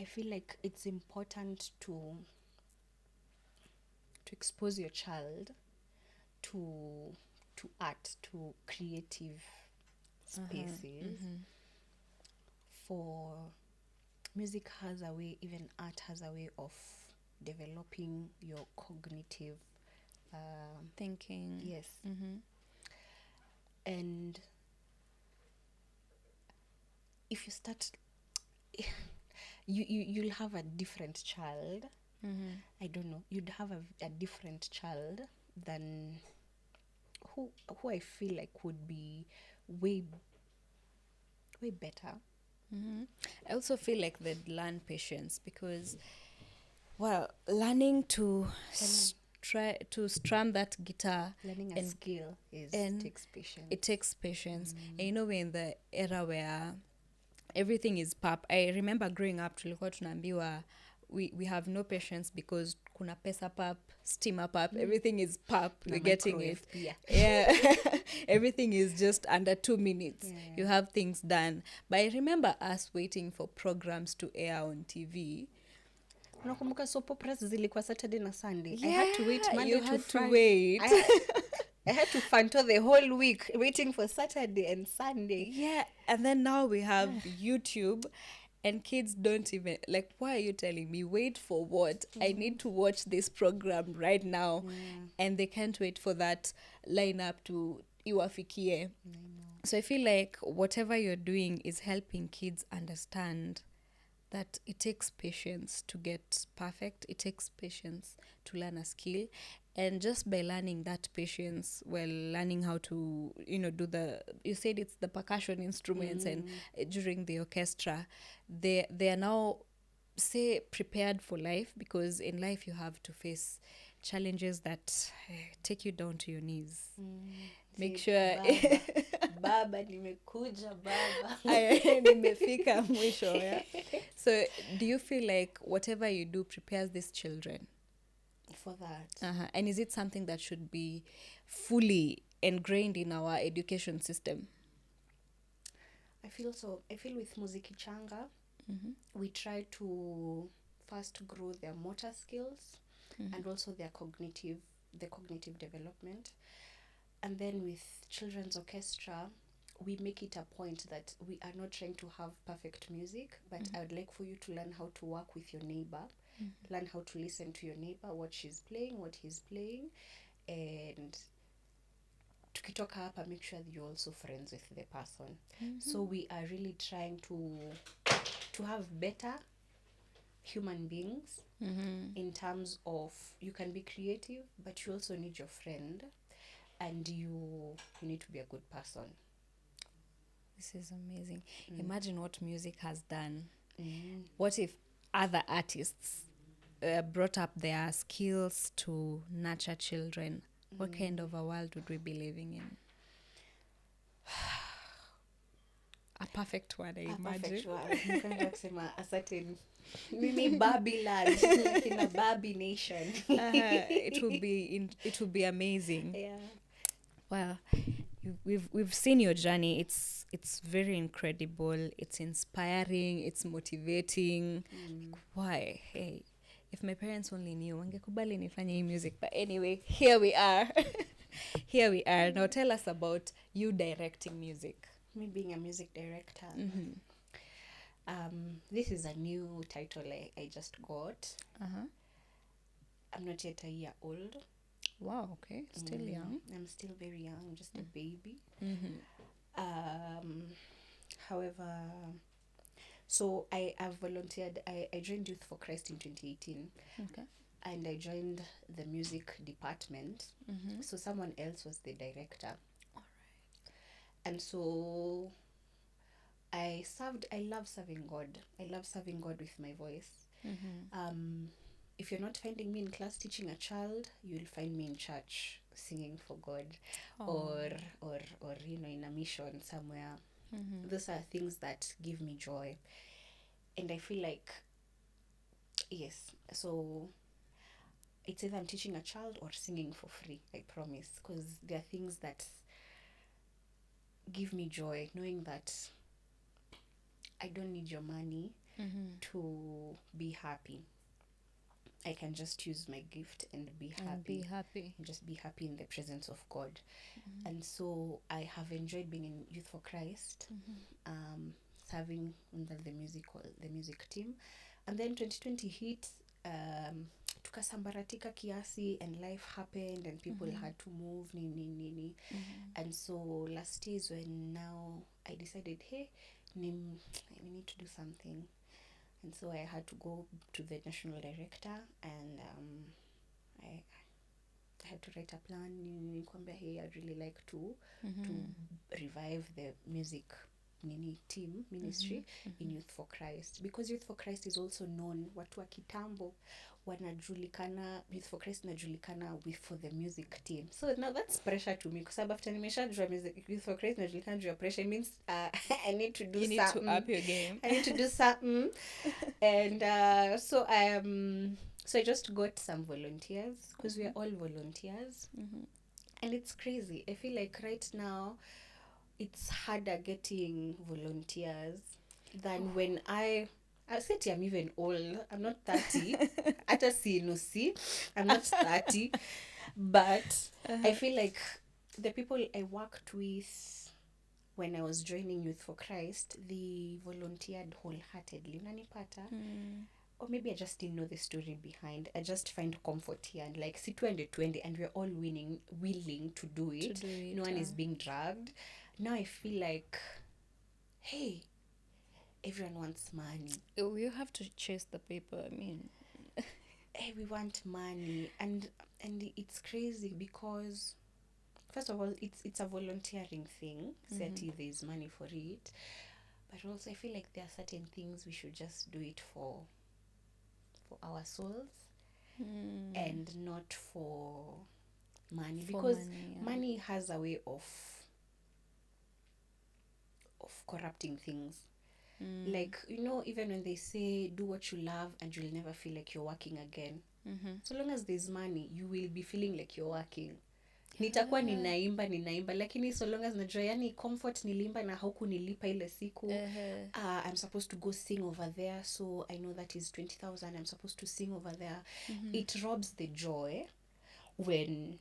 I feel like it's important to expose your child to art, to creative spaces. For music has a way, even art has a way of developing your cognitive Thinking. Yes. And if you start, you'll have a different child. I don't know. You'd have a different child than who I feel like would be way better. I also feel like they'd learn patience, because, well, learning to try to strum that guitar, Learning a skill takes patience. It takes patience. And you know, we're in the era where everything is pop. I remember growing up, tulikuwa tunaambiwa we have no patience because kuna pesa pap, steamer pap, everything is pap. We're getting it. Yeah. Everything is just under 2 minutes. Yeah. You have things done. But I remember us waiting for programs to air on TV. Unakumbuka soap operas zilikuwa Saturday na Sunday? Yeah, I had to wait Monday you to had Friday. to wait. I had to fanto the whole week waiting for Saturday and Sunday. Yeah, and then now we have YouTube, and kids don't even, like, why are you telling me wait for what? I need to watch this program right now. And they can't wait for that lineup to iwafikie. So I feel like whatever you're doing is helping kids understand that it takes patience to get perfect. It takes patience to learn a skill. And just by learning that patience, well, learning how to, you said it's the percussion instruments and during the orchestra, they are now, say, prepared for life, because in life you have to face challenges that take you down to your knees. Make sure baba nimekuja baba nimefika mwisho. Yeah. So do you feel like whatever you do prepares these children for that? And is it something that should be fully ingrained in our education system? I feel with Muziki Changa, we try to first grow their motor skills. and also the cognitive development. And then with children's orchestra, we make it a point that we are not trying to have perfect music, but I would like for you to learn how to work with your neighbor, learn how to listen to your neighbor, what she's playing, what he's playing, and tukitoka hapa, make sure that you're also friends with the person. So we are really trying to have better human beings, in terms of, you can be creative, but you also need your friend, and you need to be a good person. This is amazing. Imagine what music has done. What if other artists brought up their skills to nurture children? What kind of a world would we be living in? A perfect one, I imagine. A certain mini Barbie land, like in a Barbie nation. It would be amazing. Yeah. Well, we've seen your journey. It's very incredible. It's inspiring. It's motivating. Like, why? Hey, if my parents only knew, wangekubali nifanye hii music. But anyway, here we are. Here we are. Now tell us about you directing music. Me being a music director. This is a new title I just got. I'm not yet a year old. Wow, okay. Still young. I'm still very young. I'm just a baby. However, so I have volunteered. I joined Youth for Christ in 2018. Okay. And I joined the music department. So someone else was the director. All right. And so I love serving God. I love serving God with my voice. If you're not finding me in class teaching a child, you'll find me in church singing for God. Or in a mission somewhere. Those are things that give me joy. And I feel like, yes, so it's either I'm teaching a child or singing for free, I promise, because there are things that give me joy, knowing that I don't need your money to be happy. I can just use my gift and be happy. And just be happy in the presence of God. And so I have enjoyed being in Youth for Christ, serving under the music team. And then 2020 hit, tukasambaratika kiasi, and life happened, and people had to move, and so last year is when now I decided, hey, we need to do something. And so I had to go to the national director, and I had to write a plan. Hey, I'd really like to revive the music team ministry in Youth for Christ, because Youth for Christ is also known, watu wa kitambo wanajulikana, Youth for Christ najulikana for the music team. So now that's pressure to me, because after nimeshajua music Youth for Christ najulikana juu ya pressure, means I need to do something. You need to up your game. I need to do something. And so I just got some volunteers, because we are all volunteers. And it's crazy. I feel like right now it's harder getting volunteers than when I said I'm even old. I'm not 30. I'm not 30. But I feel like the people I worked with when I was joining Youth for Christ, they volunteered wholeheartedly. Unanipata? Or maybe I just didn't know the story behind. I just find comfort here, and like, see, 2020, and we're all willing to do it. No one is being dragged. Now I feel like, hey, everyone wants money. You have to chase the paper. I mean, hey, we want money, and it's crazy, because first of all, it's a volunteering thing. Certainly there's money for it, but also I feel like there are certain things we should just do it for our souls, and not for money, because money has a way of corrupting things. Like, even when they say do what you love and you'll never feel like you're working again, so long as there's money, you will be feeling like you're working. nitakuwa ninaimba lakini so long as najua yani comfort niliimba na haukunilipa ile siku. I'm supposed to go sing over there, so I know that is 20,000. I'm supposed to sing over there. It robs the joy when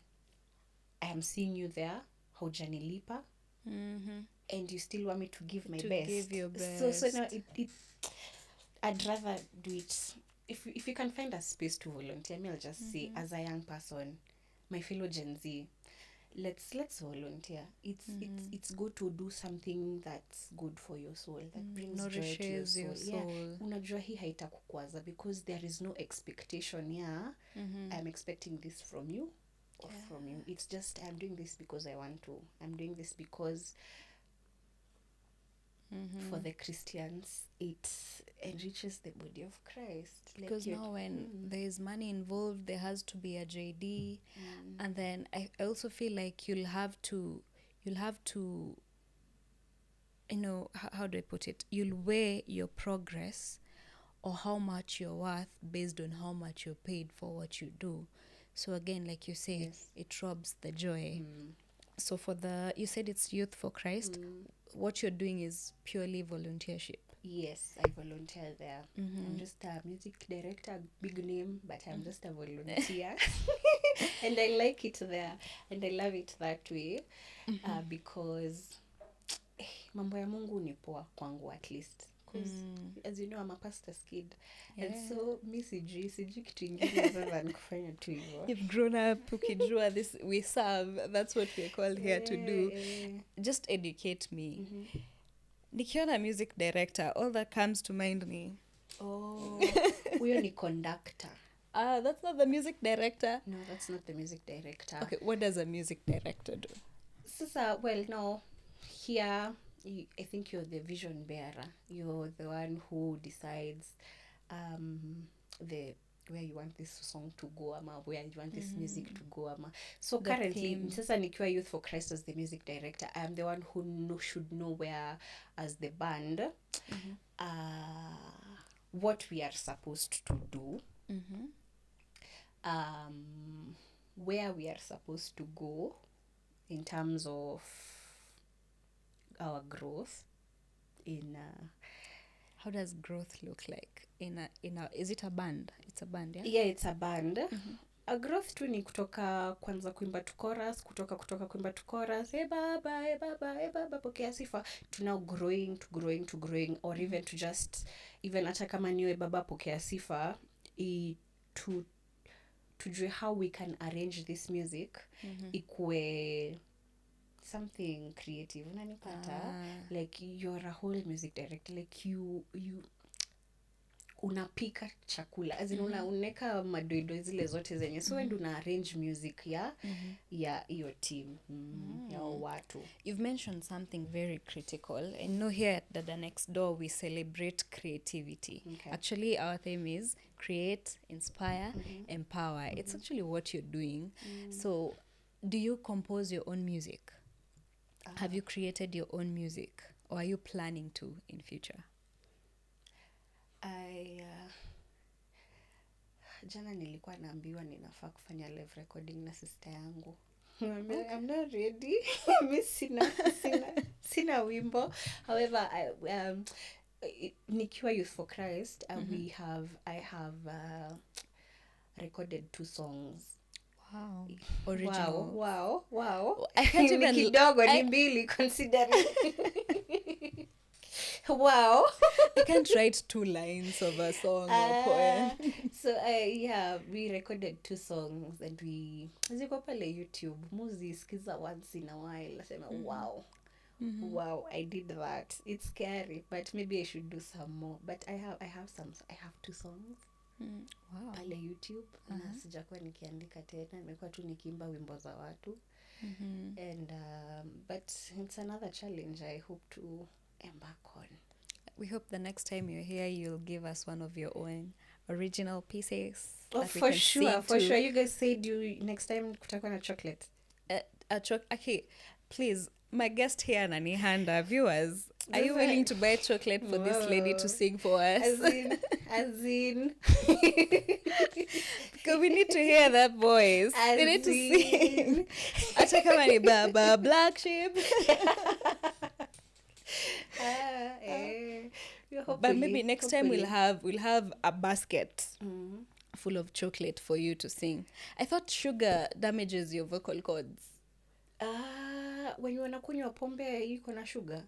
I am seeing you there, haujanilipa, and you still want me to give my best. Give your best. So now it I'd rather do it if you can find a space to volunteer. Me, I'll just say, as a young person, my fellow Gen Z, let's volunteer. It's good to do something that's good for your soul, that brings joy to your soul. Yeah, unajua hii haitakukwaza because there is no expectation. Yeah, I'm expecting this from you or from you. It's just I'm doing this because I want to. I'm doing this because for the Christians it enriches the body of Christ. Because now when there is money involved, there has to be a JD, and then I also feel like you'll have to you know, how do I put it, you'll weigh your progress or how much you're worth based on how much you're paid for what you do. So again, like you say, it robs the joy. So for you said it's Youth for Christ, what you're doing is purely volunteership. Yes, I volunteer there. I'm just a music director, big name, but I'm just a volunteer. And I like it there. And I love it that way. Because mambo ya Mungu ni poa kwangu at least. Because as you know, I'm a pastor's kid. And so mi sijui kitu ingine other than kufanya tu hivyo. You've grown up ukijua this we serve. That's what we're called here to do. Just educate me. Nikiona music director, all that comes to mind ni huyo ni conductor. That's not the music director. No, that's not the music director. Okay, what does a music director do? Sasa, well, no, here I think you're the vision bearer. You're the one who decides where you want this song to go, ama where you want this music to go, ama. So the currently, sasa nikiwa Youth for Christ as the music director, I am the one who should know where, as the band, what we are supposed to do, where we are supposed to go in terms of our growth in how does growth look like in a is it a band? It's a band, yeah? Yeah, it's a band. A growth tu ni kutoka kwanza kuimba tu chorus, kutoka kuimba tu chorus, baba pokea sifa, to now growing, or even to just even hata kama niwe baba pokea sifa, tujue how we can arrange this music ikue something creative. Unanipata? Like you're a whole music director, like you unapika chakula, as in unaweka madoido zile zote zenye, so when una arrange music ya your team, ya watu. You've mentioned something very critical. I know here at Dada Next Door we celebrate creativity. Actually our theme is create, inspire, empower. It's actually what you're doing. So do you compose your own music? Have you created your own music, or are you planning to in future? Jana nilikuwa naambiwa ninafaa kufanya live recording na sister yangu. I'm not ready. Mimi sina wimbo. However, nikiwa Youth for Christ, I have recorded 2 songs. Wow. Original. Wow. I can't even kidogo ni mbili considering. Wow. I can't write 2 lines of a song or poem. So we recorded 2 songs and ziko pale YouTube. Muzisikiza once in a while. Nasema wow, I did that. It's scary, but maybe I should do some more. But I have 2 songs. Wow. Pale YouTube. Na sijakuwa nikiandika tena, nimekuwa tu nikiimba wimbo za watu. And but it's another challenge I hope to embark on. We hope the next time you're here you'll give us one of your own original pieces. Oh, for sure. You guys said next time kutakuwa na chocolate. Okay, please, my guest here, Nani Handa, viewers, are you willing to buy chocolate for this lady to sing for us? As in, Because we need to hear that voice. as We need to sing. in, Acha kama ni baba black sheep. But maybe next time we'll have a basket full of chocolate for you to sing. I thought sugar damages your vocal cords. When you wanakunywa pombe iko na sugar.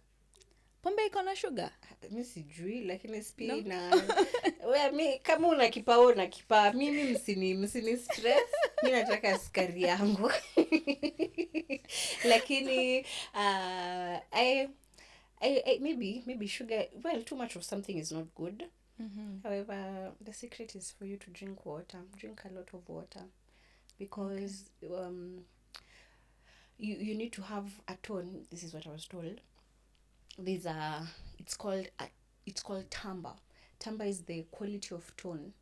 Pombe iko na sugar? Mi sijui lakini spi No? na mi kama una kipao na kipaa mimi msini stress. Mi nataka sukari yangu. Lakini I maybe sugar, well, too much of something is not good. However, the secret is for you to drink water. Drink a lot of water because you need to have a tone. This is what I was told. There's it's called timbre. Timbre is the quality of tone,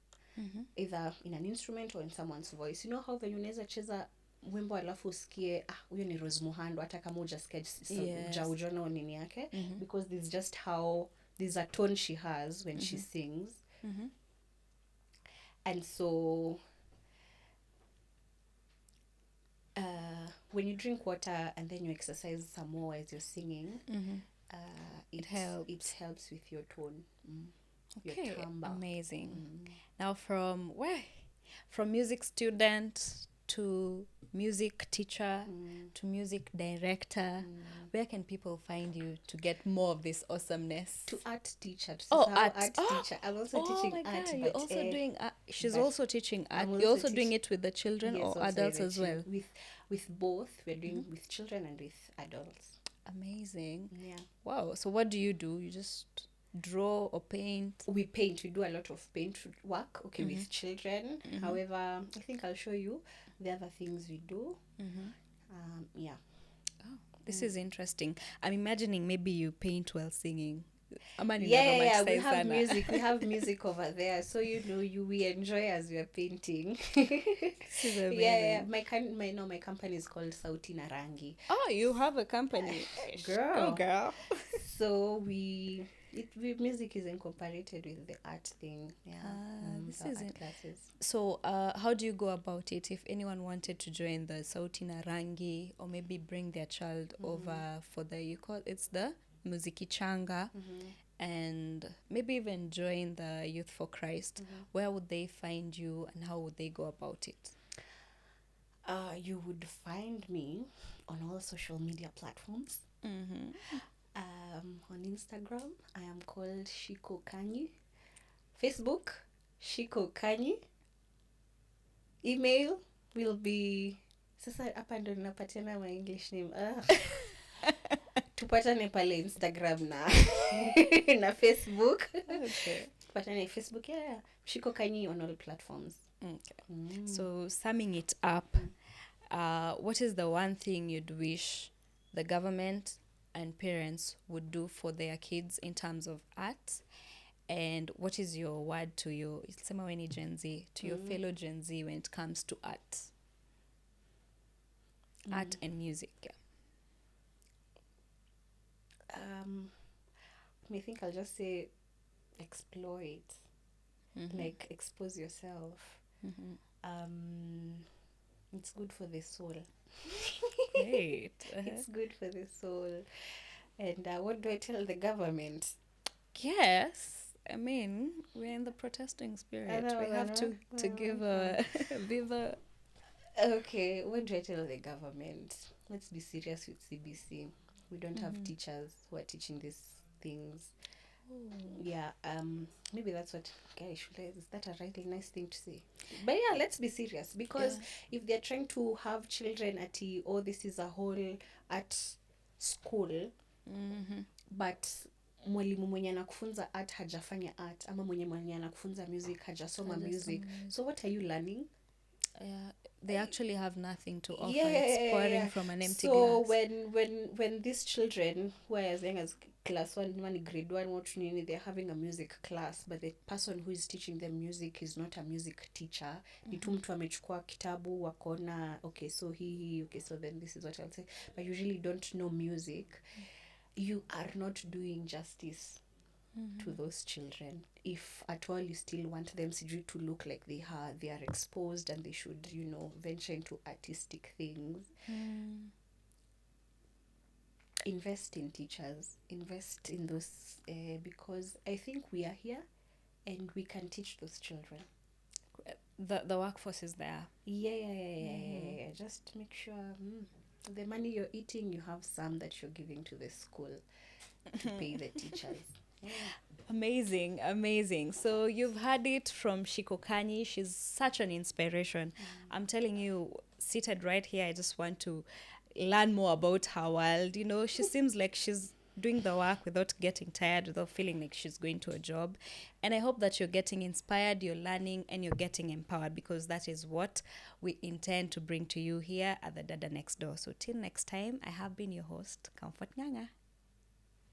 either in an instrument or in someone's voice. You know how when unaweza cheza wimbo alafu usikie huyo ni Rose Muhando hata kama hujasikia hujauona nini yake, because there's a tone she has when she sings. And so when you drink water and then you exercise some more as you're singing, it helps with your tone. Okay, your timbre. amazing. Now from music student to music teacher to music director, where can people find you to get more of this awesomeness? To art teacher. Art Teacher. I'm also teaching my art. God, you're also doing art. She's but also teaching art. I'm You're also also doing it with the children Yes, or also adults as well? With both. We're doing with children and with adults. Amazing. Yeah. Wow. So what do? You just draw or paint? We paint. We do a lot of paint work, with children. However, I think I'll show you the other things we do. Yeah. Oh, this is interesting. I'm imagining maybe you paint while singing. Yeah. We have music. We have music over there, so we enjoy as we are painting. This is amazing. Yeah. My company is called Sauti na Rangi. Oh, you have a company, girl. So music is incorporated with the art thing. Yeah. This is art classes. So how do you go about it if anyone wanted to join the Sauti na Rangi, or maybe bring their child over for the Muziki Changa, and maybe even join the Youth for Christ? Where would they find you and how would they go about it? You would find me on all social media platforms. On Instagram, I am called Shiko KANYI. Facebook, Shiko KANYI. Email will be... Sasa hapa ndo napatiana my English name. Tupatane pale Instagram na Facebook. Okay. Tupatane Facebook, Shiko KANYI on all platforms. Okay. So summing it up, what is the one thing you'd wish the government and parents would do for their kids in terms of art? And what is your word to your Gen Z, to your fellow Gen Z when it comes to art? Art and music, I think I'll just say explore it. Like expose yourself. It's good for the soul. Great. It's good for the soul. And what do I tell the government? Yes. I mean, we're in the protesting spirit. We have to give a viva. Okay, what do I tell the government? Let's be serious with CBC. We don't have teachers who are teaching these things. Yeah, maybe that's what, is that a really nice thing to say? But yeah, let's be serious, because if they're trying to have children this is a whole art school, but mwalimu mwenye anakufunza art hajafanya art, ama mwenye anakufunza music hajasoma music, so what are you learning? They actually have nothing to offer. It's pouring from an empty glass. So when these children who are as young as class 1, grade 1, they're having a music class, but the person who is teaching them music is not a music teacher. Ni tu mtu amechukua kitabu wakona, okay, so so then this is what I'll say, but you really don't know music. You are not doing justice to those children. If at all you still want them to look like they are exposed and they should, venture into artistic things, invest in teachers, invest in those, because I think we are here and we can teach those children. The workforce is there. Yeah. Just make sure the money you're eating, you have some that you're giving to the school to pay the teachers. Yeah. Amazing. So you've heard it from Shiko KANYI. She's such an inspiration. I'm telling you, seated right here, I just want to learn more about her world. She seems like she's doing the work without getting tired, without feeling like she's going to a job. And I hope that you're getting inspired, you're learning, and you're getting empowered, because that is what we intend to bring to you here at the Dada Next Door. So till next time, I have been your host, Comfort Nyanga.